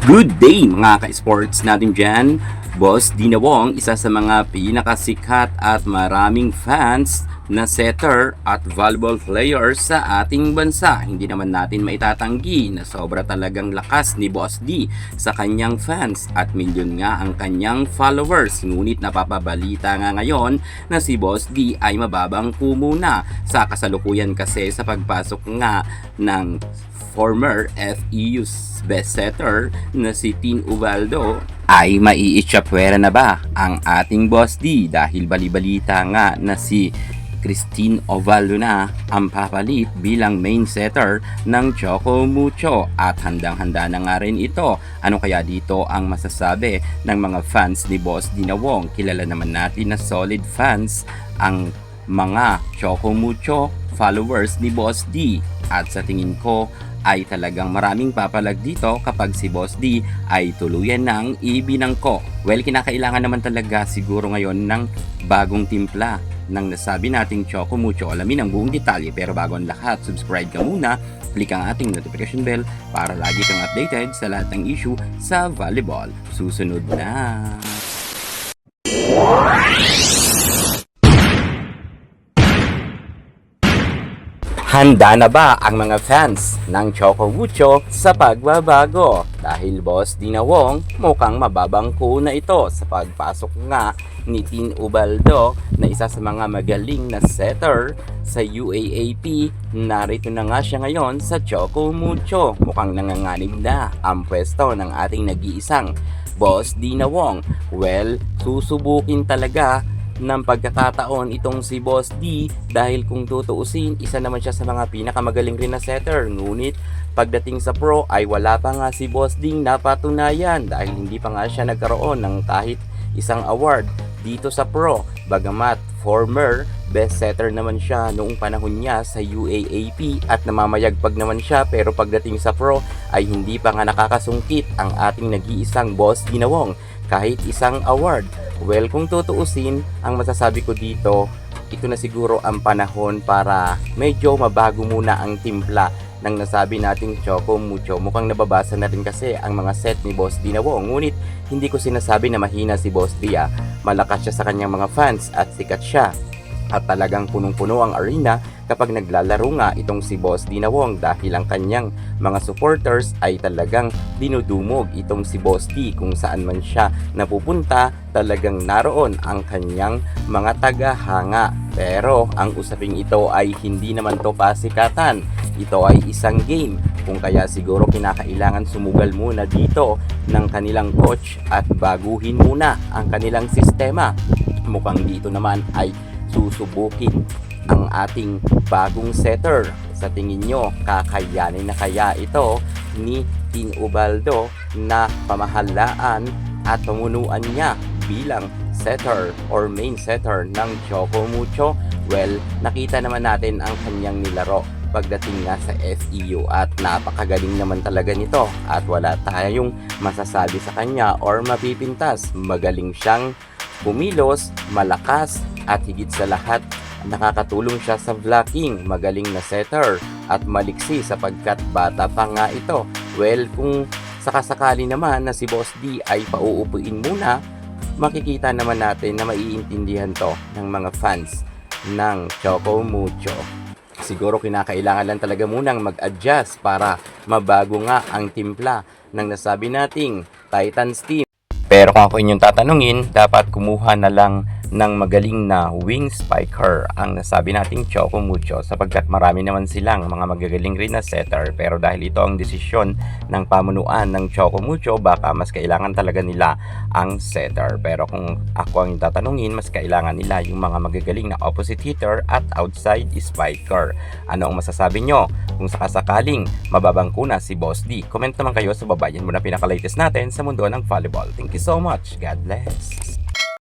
Good day mga ka-sports natin dyan. Boss Dina Wong, isa sa mga pinakasikat at maraming fans na setter at volleyball player sa ating bansa. Hindi naman natin maitatanggi na sobra talagang lakas ni Boss D sa kanyang fans at milyon nga ang kanyang followers. Ngunit napapabalita nga ngayon na si Boss D ay mababang muna sa kasalukuyan kasi sa pagpasok nga ng former FEU's best setter na si Tin Ubaldo ay maiitsapwera na ba ang ating Boss D dahil balibalita nga na si Christine Ovaldo na ang papalit bilang main setter ng Choco Mucho at handang-handa na nga rin ito. Ano kaya dito ang masasabi ng mga fans ni Boss Dina Wong? Kilala naman natin na solid fans ang mga Choco Mucho followers ni Boss D at sa tingin ko ay talagang maraming papalag dito kapag si Boss D ay tuluyan ng ibinangko. Well, kinakailangan naman talaga siguro ngayon ng bagong timpla ng nasabi nating Choco Mucho. Alamin ang buong detalye, pero bago ang lahat, subscribe ka muna, click ang ating notification bell para lagi kang updated sa lahat ng issue sa volleyball. Susunod na! Handa na ba ang mga fans ng Choco Mucho sa pagbabago? Dahil Boss Dina Wong mukhang mababangko na ito sa pagpasok nga ni Tin Ubaldo na isa sa mga magaling na setter sa UAAP. Narito na nga siya ngayon sa Choco Mucho. Mukhang nanganganib na ang pwesto ng ating nag-iisang Boss Dina Wong. Well, susubukin talaga ng pagkakataon itong si Boss D dahil kung tutuusin, isa naman siya sa mga pinakamagaling rin na setter. Ngunit pagdating sa pro ay wala pa nga si Boss D napatunayan dahil hindi pa nga siya nagkaroon ng kahit isang award dito sa pro. Bagamat former best setter naman siya noong panahon niya sa UAAP at namamayagpag naman siya, pero pagdating sa pro ay hindi pa nga nakakasungkit ang ating nag-iisang Boss Dina Wong kahit isang award. Well, kung tutuusin, ang masasabi ko dito, ito na siguro ang panahon para medyo mabago muna ang timpla ng nasabi nating Choco Mucho. Mukhang nababasa na rin kasi ang mga set ni Boss Dina Wong. Ngunit hindi ko sinasabi na mahina si Boss Dia. Malakas siya sa kanyang mga fans at sikat siya. At talagang punong-puno ang arena kapag naglalaro nga itong si Boss Dina Wong dahil ang kanyang mga supporters ay talagang dinudumog itong si Boss D. Kung saan man siya napupunta, talagang naroon ang kanyang mga tagahanga. Pero ang usaping ito ay hindi naman to pasikatan. Ito ay isang game, kung kaya siguro kinakailangan sumugal muna dito ng kanilang coach at baguhin muna ang kanilang sistema. Mukhang dito naman ay susubukin ang ating bagong setter. Sa tingin nyo, kakayanin na kaya ito ni Tin Ubaldo na pamahalaan at pamunuan niya bilang setter or main setter ng Choco Mucho? Well, nakita naman natin ang kanyang nilaro pagdating nga sa FEU at napakagaling naman talaga nito at wala tayong masasabi sa kanya or mapipintas. Magaling siyang bumilos, malakas at higit sa lahat nakakatulong siya sa blocking. Magaling na setter at maliksi sapagkat bata pa nga ito. Well, kung sakasakali naman na si Boss D ay pauupuin muna, makikita naman natin na maiintindihan to ng mga fans ng Choco Mucho. Siguro kinakailangan lang talaga munang mag-adjust para mabago nga ang timpla ng nasabi nating Titans team. Pero kung ako inyong tatanungin, dapat kumuha na lang ng magaling na wing spiker ang nasabi nating Choco Mucho sapagkat marami naman silang mga magagaling rin na setter. Pero dahil ito ang desisyon ng pamunuan ng Choco Mucho, baka mas kailangan talaga nila ang setter. Pero kung ako ang tatanungin, mas kailangan nila yung mga magagaling na opposite hitter at outside spiker. Ano ang masasabi nyo? Kung sakasakaling mababangko na si Boss D, comment naman kayo sa baba. Yan muna pinaka-latest natin sa mundo ng volleyball. Thank you so much. God bless.